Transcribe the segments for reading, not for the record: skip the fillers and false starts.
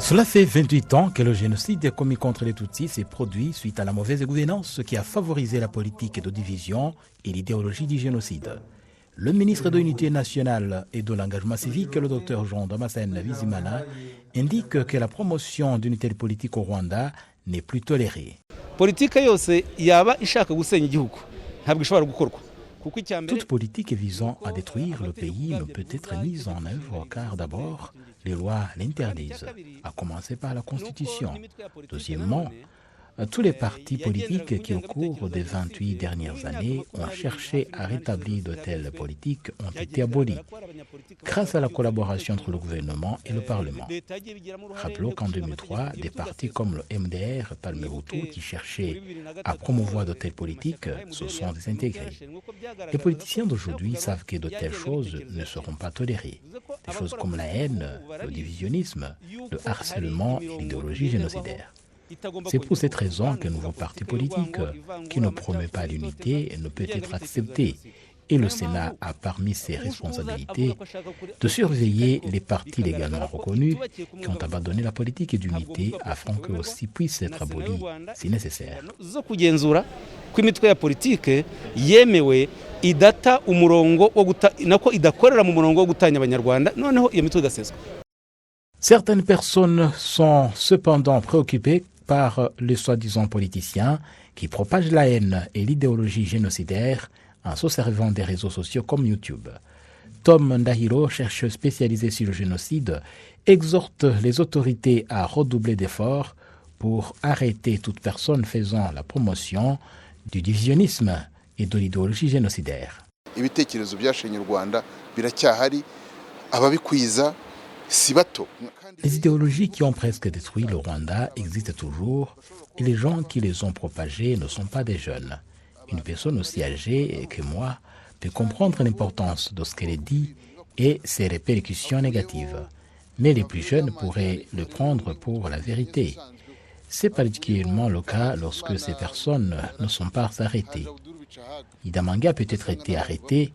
Cela fait 28 ans que le génocide commis contre les Tutsis s'est produit suite à la mauvaise gouvernance qui a favorisé la politique de division et l'idéologie du génocide. Le ministre de l'Unité nationale et de l'engagement civique, le Dr Jean Damascène Bizimana, indique que la promotion d'une telle politique au Rwanda n'est plus tolérée. Toute politique visant à détruire le pays ne peut être mise en œuvre car d'abord, les lois l'interdisent, à commencer par la Constitution. Deuxièmement, tous les partis politiques qui au cours des 28 dernières années ont cherché à rétablir de telles politiques ont été abolis grâce à la collaboration entre le gouvernement et le Parlement. Rappelons qu'en 2003, des partis comme le MDR, Parmehutu, qui cherchaient à promouvoir de telles politiques, se sont désintégrés. Les politiciens d'aujourd'hui savent que de telles choses ne seront pas tolérées. Des choses comme la haine, le divisionnisme, le harcèlement et l'idéologie génocidaire. C'est pour cette raison qu'un nouveau parti politique qui ne promeut pas l'unité ne peut être accepté. Et le Sénat a parmi ses responsabilités de surveiller les partis légalement reconnus qui ont abandonné la politique d'unité afin qu'eux aussi puissent être abolis si nécessaire. Certaines personnes sont cependant préoccupées par les soi-disant politiciens qui propagent la haine et l'idéologie génocidaire en se servant des réseaux sociaux comme YouTube. Tom Ndahiro, chercheur spécialisé sur le génocide, exhorte les autorités à redoubler d'efforts pour arrêter toute personne faisant la promotion du divisionnisme et de l'idéologie génocidaire. Les idéologies qui ont presque détruit le Rwanda existent toujours et les gens qui les ont propagées ne sont pas des jeunes. Une personne aussi âgée que moi peut comprendre l'importance de ce qu'elle dit et ses répercussions négatives. Mais les plus jeunes pourraient le prendre pour la vérité. C'est particulièrement le cas lorsque ces personnes ne sont pas arrêtées. Idamanga peut être été arrêté,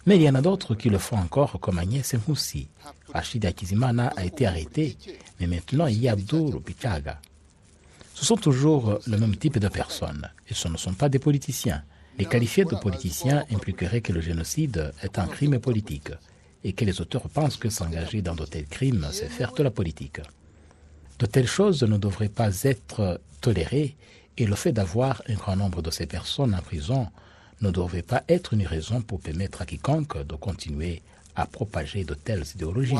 mais il y en a d'autres qui le font encore, comme Agnès Moussi. Rachida Kizimana a été arrêté, mais maintenant il y a Abdul Pichaga. Ce sont toujours le même type de personnes, et ce ne sont pas des politiciens. Les qualifier de politiciens impliquerait que le génocide est un crime politique, et que les auteurs pensent que s'engager dans de tels crimes, c'est faire de la politique. De telles choses ne devraient pas être tolérées, et le fait d'avoir un grand nombre de ces personnes en prison ne devrait pas être une raison pour permettre à quiconque de continuer à propager de telles idéologies.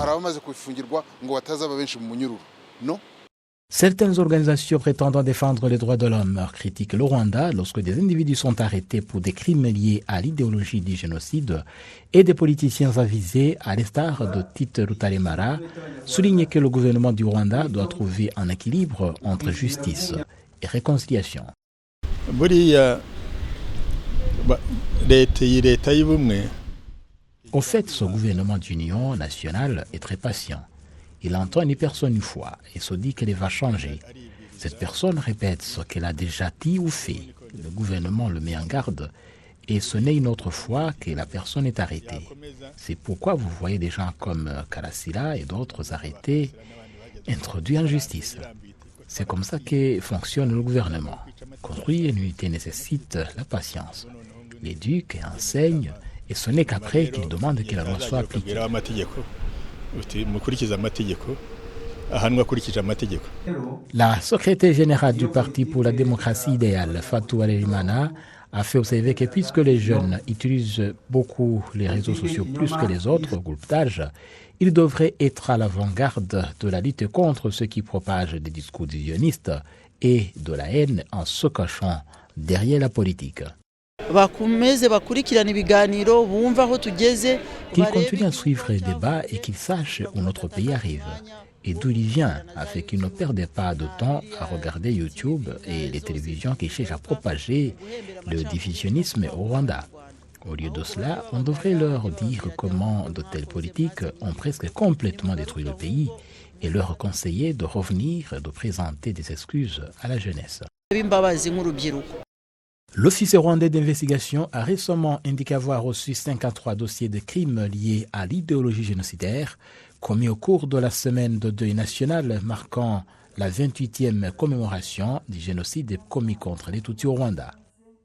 Certaines organisations prétendant défendre les droits de l'homme critiquent le Rwanda lorsque des individus sont arrêtés pour des crimes liés à l'idéologie du génocide et des politiciens avisés, à l'instar de Tite Rutaremara, soulignent que le gouvernement du Rwanda doit trouver un équilibre entre justice et réconciliation. Au fait, ce gouvernement d'union nationale est très patient. Il entend une personne une fois et se dit qu'elle va changer. Cette personne répète ce qu'elle a déjà dit ou fait. Le gouvernement le met en garde et ce n'est une autre fois que la personne est arrêtée. C'est pourquoi vous voyez des gens comme Karasira et d'autres arrêtés, introduits en justice. C'est comme ça que fonctionne le gouvernement. Construire une unité nécessite la patience. Il éduque et enseigne, et ce n'est qu'après qu'il demande que la loi soit appliquée. La secrétaire générale du Parti pour la démocratie idéale, Fatou Harelimana, a fait observer que puisque les jeunes utilisent beaucoup les réseaux sociaux plus que les autres groupes d'âge, ils devraient être à l'avant-garde de la lutte contre ceux qui propagent des discours divisionnistes et de la haine en se cachant derrière la politique. Qu'ils continuent à suivre les débats et qu'ils sachent où notre pays arrive et d'où il vient, afin qu'ils ne perdent pas de temps à regarder YouTube et les télévisions qui cherchent à propager le divisionnisme au Rwanda. Au lieu de cela, on devrait leur dire comment de telles politiques ont presque complètement détruit le pays et leur conseiller de revenir et de présenter des excuses à la jeunesse. L'Office rwandais d'investigation a récemment indiqué avoir reçu 53 dossiers de crimes liés à l'idéologie génocidaire commis au cours de la semaine de deuil national marquant la 28e commémoration du génocide commis contre les Tutsis au Rwanda.